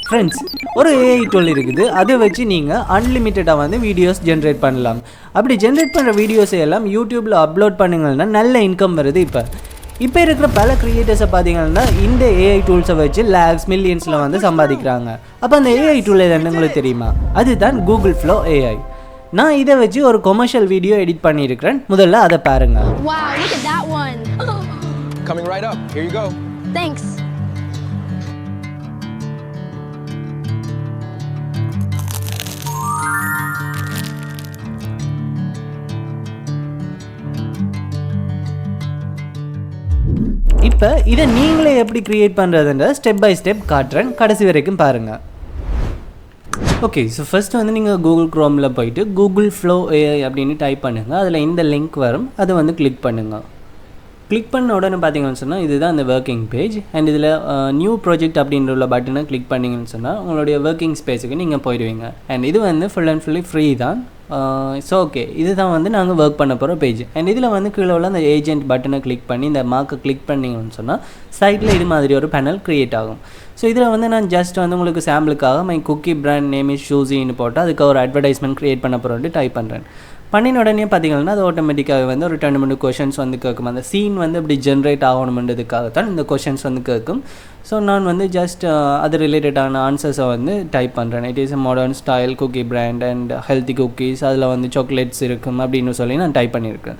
Friends, ஒரு AI tool இருக்குது. அதை வச்சு நீங்கள் அன்லிமிட்டடாக வந்து வீடியோஸ் ஜென்ரேட் பண்ணலாம். அப்படி ஜென்ரேட் பண்ணுற வீடியோஸை எல்லாம் யூடியூப்பில் அப்லோட் பண்ணுங்கன்னா நல்ல இன்கம் வருது. இப்போ இருக்கிற பல கிரியேட்டர்ஸை பார்த்தீங்கன்னா இந்த ஏஐ டூல்ஸை வச்சு லேக்ஸ் மில்லியன்ஸில் வந்து சம்பாதிக்கிறாங்க. அப்போ அந்த ஏஐ டூல் என்னன்னு உங்களுக்கு தெரியுமா? அதுதான் கூகுள் ஃப்ளோ ஏஐ. நான் இதை வச்சு ஒரு கொமர்ஷியல் வீடியோ எடிட் பண்ணியிருக்கிறேன். முதல்ல அதை பாருங்க. Wow, look at that one. Coming right up. Here you go. Thanks. இப்போ இதை நீங்களே எப்படி கிரியேட் பண்ணுறதுன்ற ஸ்டெப் பை ஸ்டெப் காட்டுறேன். கடைசி வரைக்கும் பாருங்கள். ஓகே, ஸோ ஃபஸ்ட்டு வந்து நீங்கள் கூகுள் க்ரோமில் போயிட்டு கூகுள் ஃப்ளோ ஏஐ அப்படின்னு டைப் பண்ணுங்கள். அதில் இந்த லிங்க் வரும், அதை வந்து கிளிக் பண்ணுங்கள். கிளிக் பண்ண உடனே பார்த்தீங்கன்னு சொன்னால் இதுதான் அந்த ஒர்க்கிங் பேஜ். அண்ட் இதில் நியூ ப்ராஜெக்ட் அப்படின்ற உள்ள பட்டனை கிளிக் பண்ணிங்கன்னு சொன்னால் உங்களுடைய ஒர்க்கிங் ஸ்பேஸுக்கு நீங்கள் போயிடுவீங்க. அண்ட் இது வந்து ஃபுல் அண்ட் ஃபுல்லி ஃப்ரீ தான். ஸோ ஓகே, இதுதான் வந்து நாங்கள் ஒர்க் பண்ண போகிற பேஜ். அண்ட் இதில் வந்து கீழே உள்ள அந்த ஏஜென்ட் பட்டனை கிளிக் பண்ணி இந்த மார்க்கை கிளிக் பண்ணிங்கன்னு சொன்னால் சைட்டில் இது மாதிரி ஒரு பேனல் க்ரியேட் ஆகும். ஸோ இதில் வந்து நான் ஜஸ்ட் வந்து உங்களுக்கு சாம்பிளுக்காக my cookie brand name is ஷூஸின்னு போட்டு அதுக்கு ஒரு அட்வர்டைஸ்மெண்ட் க்ரியேட் பண்ண போகிறோன்ட்டு டைப் பண்ணுறேன். பண்ணின உடனே பார்த்தீங்கன்னா அது ஆட்டோமேட்டிக்காக வந்து ஒரு 2 கொஷின்ஸ் வந்து கேட்கும். அந்த சீன் வந்து இப்படி ஜென்ரேட் ஆகணுமென்றதுக்காகத்தான் இந்த கொஷின்ஸ் வந்து கேட்கும். ஸோ நான் வந்து ஜஸ்ட் அது ரிலேட்டடான ஆன்சர்ஸை வந்து டைப் பண்ணுறேன். It is a modern style cookie brand and healthy cookies, அதில் வந்து சாக்லேட்ஸ் இருக்கும் அப்படின்னு சொல்லி நான் டைப் பண்ணியிருக்கேன்.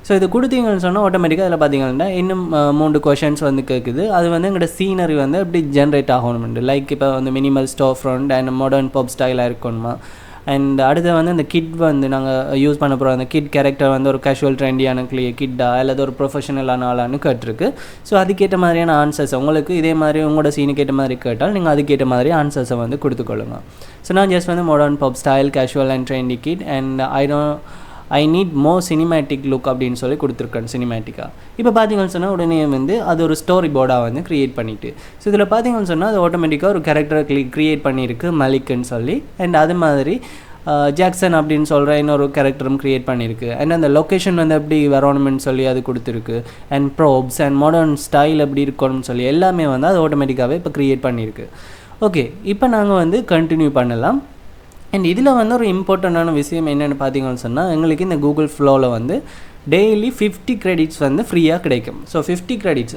ஸோ இது கொடுத்தீங்கன்னு சொன்னால் ஆட்டோமேட்டிக்காக அதில் பார்த்தீங்கன்னா இன்னும் 3 கொஷின்ஸ் வந்து கேட்குது. அது வந்து எங்களோட சீனரி வந்து எப்படி ஜென்ரேட் ஆகணுமெண்டு, லைக் இப்போ வந்து minimal store front and modern pop ஸ்டைலாக இருக்கணுமா. அண்ட் அடுத்து வந்து அந்த கிட் வந்து நாங்கள் யூஸ் பண்ண போகிறோம். அந்த கிட் கேரக்டர் வந்து ஒரு கேஷுவல் ட்ரெண்டியான கிட்டா அல்லது ஒரு ப்ரொஃபஷனலான ஆளான்னு கேட்டிருக்கு. ஸோ அதுக்கேற்ற மாதிரியான ஆன்சர்ஸ் உங்களுக்கு இதே மாதிரி உங்களோட சீனுக்கு ஏற்ற மாதிரி கேட்டால் நீங்கள் அதுக்கேற்ற மாதிரி ஆன்சர்ஸை வந்து கொடுத்துக்கொள்ளுங்க. ஸோ நான் ஜஸ்ட் வந்து modern pop style casual and trendy kid and I need more cinematic look அப்படின்னு சொல்லி கொடுத்துருக்கேன் சினிமேட்டிக்காக. இப்போ பார்த்தீங்கன்னு சொன்னால் உடனே வந்து அது ஒரு ஸ்டோரி போர்டாக வந்து க்ரியேட் பண்ணிவிட்டு, ஸோ இதில் பார்த்தீங்கன்னு சொன்னால் அது ஆட்டோமேட்டிக்காக ஒரு கேரக்டரை க்ரியேட் பண்ணியிருக்கு மலிக்குன்னு சொல்லி. அண்ட் அது மாதிரி ஜாக்சன் அப்படின்னு சொல்கிற இன்னொரு கேரக்டரும் க்ரியேட் பண்ணியிருக்கு. அண்ட் அந்த லொக்கேஷன் வந்து எப்படி வரணும்னு சொல்லி அது கொடுத்துருக்கு. அண்ட் ப்ரோப்ஸ் அண்ட் மாடர்ன் ஸ்டைல் எப்படி இருக்கணும்னு சொல்லி எல்லாமே வந்து அது ஆட்டோமேட்டிக்காகவே இப்போ க்ரியேட் பண்ணியிருக்கு. ஓகே, இப்போ நாங்கள் வந்து கண்டினியூ பண்ணலாம். அண்ட் இதில் வந்து ஒரு இம்பார்ட்டண்ட்டான விஷயம் என்னென்னு பார்த்தீங்கன்னு சொன்னால் எங்களுக்கு இந்த கூகுள் ஃப்ளோவில் வந்து டெய்லி 50 கிரெடிட்ஸ் வந்து ஃப்ரீயாக கிடைக்கும். ஸோ 50 கிரெடிட்ஸ்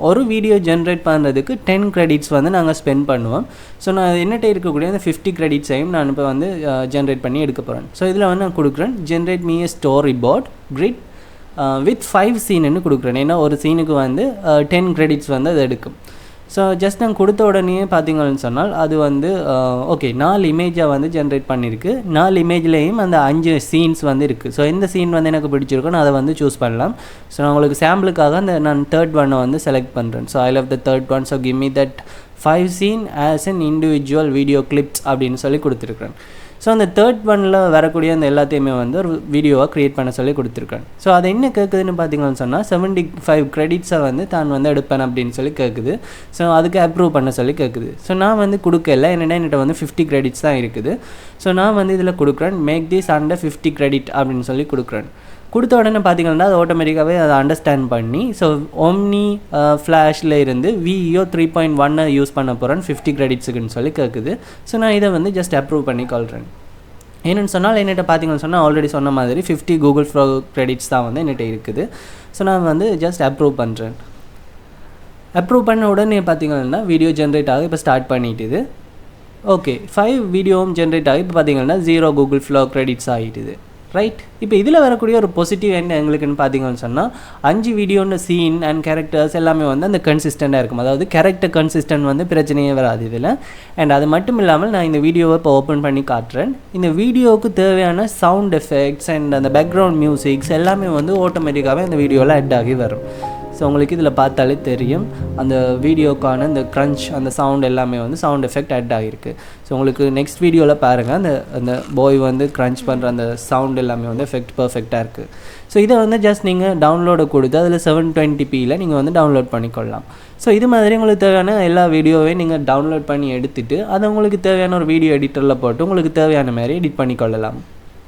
ஒரு வீடியோ ஜென்ரேட் பண்ணுறதுக்கு 10 கிரெடிட்ஸ் வந்து நாங்கள் ஸ்பெண்ட் பண்ணுவோம். ஸோ நான் என்னட்ட இருக்கக்கூடிய அந்த 50 கிரெடிட்ஸையும் நான் இப்போ வந்து ஜென்ரேட் பண்ணி எடுக்க போகிறேன். ஸோ இதில் வந்து நான் கொடுக்குறேன் generate me a storyboard grid with 5 சீனுன்னு கொடுக்குறேன். ஏன்னா ஒரு சீனுக்கு வந்து 10 கிரெடிட்ஸ் வந்து அது எடுக்கும். ஸோ ஜஸ்ட் நான் கொடுத்த உடனே பார்த்தீங்கன்னு சொன்னால் அது வந்து ஓகே 4 இமேஜாக வந்து ஜென்ரேட் பண்ணியிருக்கு. 4 இமேஜ்லேயும் அந்த 5 சீன்ஸ் வந்து இருக்குது. ஸோ எந்த சீன் வந்து எனக்கு பிடிச்சிருக்கோ நான் அதை வந்து சூஸ் பண்ணலாம். ஸோ நான் உங்களுக்கு சாம்பிளுக்காக அந்த நான் 3rd ஒன்னை வந்து செலக்ட் பண்ணுறேன். So I love the 3rd one. So give me that 5 scene as an individual video clips அப்படின்னு சொல்லி கொடுத்துருக்குறேன். ஸோ அந்த 3rd ஒன்னில் வரக்கூடிய அந்த எல்லாத்தையுமே வந்து ஒரு வீடியோவாக க்ரியேட் பண்ண சொல்லி கொடுத்துருக்கேன். ஸோ அது என்ன கேட்குதுன்னு பார்த்தீங்கன்னு சொன்னால் 75 கிரெடிட்ஸை வந்து தான் வந்து எடுப்பேன் அப்படின்னு சொல்லி கேட்குது. ஸோ அதுக்கு அப்ரூவ் பண்ண சொல்லி கேட்குது. ஸோ நான் வந்து கொடுக்கல, என்னென்னா என்கிட்ட வந்து 50 கிரெடிட்ஸ் தான் இருக்குது. ஸோ நான் வந்து இதில் கொடுக்குறேன் மேக் திஸ் அண்டர் 50 கிரெடிட் அப்படின்னு சொல்லி கொடுக்குறேன். கொடுத்த உடனே பார்த்தீங்கன்னா அது ஆட்டோமேட்டிக்காகவே அதை அண்டர்ஸ்டாண்ட் பண்ணி ஸோ ஒம்னி ஃப்ளாஷில் இருந்து விஓ 3.1 யூஸ் பண்ண போகிறேன் 50 கிரெடிட்ஸுக்குன்னு சொல்லி கேட்குது. ஸோ நான் இதை வந்து ஜஸ்ட் அப்ரூவ் பண்ணி கொள்கிறேன். என்னென்னு சொன்னால் என்கிட்ட பார்த்தீங்கன்னு சொன்னால் ஆல்ரெடி சொன்ன மாதிரி 50 கூகுள் ஃப்ளோ கிரெடிட்ஸ் தான் வந்து என்கிட்ட இருக்குது. ஸோ நான் வந்து ஜஸ்ட் அப்ரூவ் பண்ணுறேன். அப்ரூவ் பண்ண உடனே பார்த்தீங்கன்னா வீடியோ ஜென்ரேட் ஆக இப்போ ஸ்டார்ட் பண்ணிட்டுது. ஓகே 5 வீடியோவும் ஜென்ரேட் ஆகி இப்போ பார்த்தீங்கன்னா 0 கூகுள் ஃப்ளோ கிரெடிட்ஸ் ஆகிட்டுது. ரைட், இப்போ இதில் வரக்கூடிய ஒரு பாசிட்டிவ் என்ன எங்களுக்குன்னு பார்த்தீங்கன்னு சொன்னால் 5 வீடியோன்னு சீன் அண்ட் கேரக்டர்ஸ் எல்லாமே வந்து அந்த கன்சிஸ்டண்ட்டாக இருக்கும். அதாவது கேரக்டர் கன்சிஸ்டன்ட் வந்து பிரச்சனையே வராது இதில். அண்ட் அது மட்டும் இல்லாமல் நான் இந்த வீடியோவை இப்போ ஓப்பன் பண்ணி காட்டுறேன். இந்த வீடியோவுக்கு தேவையான சவுண்ட் எஃபெக்ட்ஸ் அண்ட் அந்த பேக்ரவுண்ட் மியூசிக்ஸ் எல்லாமே வந்து ஆட்டோமேட்டிக்காகவே அந்த வீடியோவில் ஆட் ஆகி வரும். ஸோ உங்களுக்கு இதில் பார்த்தாலே தெரியும் அந்த வீடியோக்கான இந்த க்ரன்ச் அந்த சவுண்ட் எல்லாமே வந்து சவுண்ட் எஃபெக்ட் ஆட் ஆகிருக்கு. ஸோ உங்களுக்கு நெக்ஸ்ட் வீடியோவில் பாருங்கள் அந்த பாய் வந்து க்ரன்ச் பண்ணுற அந்த சவுண்ட் எல்லாமே வந்து எஃபெக்ட் பர்ஃபெக்டாக இருக்குது. ஸோ இதை வந்து ஜஸ்ட் நீங்கள் டவுன்லோடை கொடுத்து அதில் 720pயில் நீங்கள் வந்து டவுன்லோட் பண்ணிக்கொள்ளலாம். ஸோ இது மாதிரி உங்களுக்கு தேவையான எல்லா வீடியோவையும் நீங்கள் டவுன்லோட் பண்ணி எடுத்துகிட்டு அதை உங்களுக்கு தேவையான ஒரு வீடியோ எடிட்டரில் போட்டு உங்களுக்கு தேவையான மாதிரி எடிட் பண்ணிக்கொள்ளலாம்.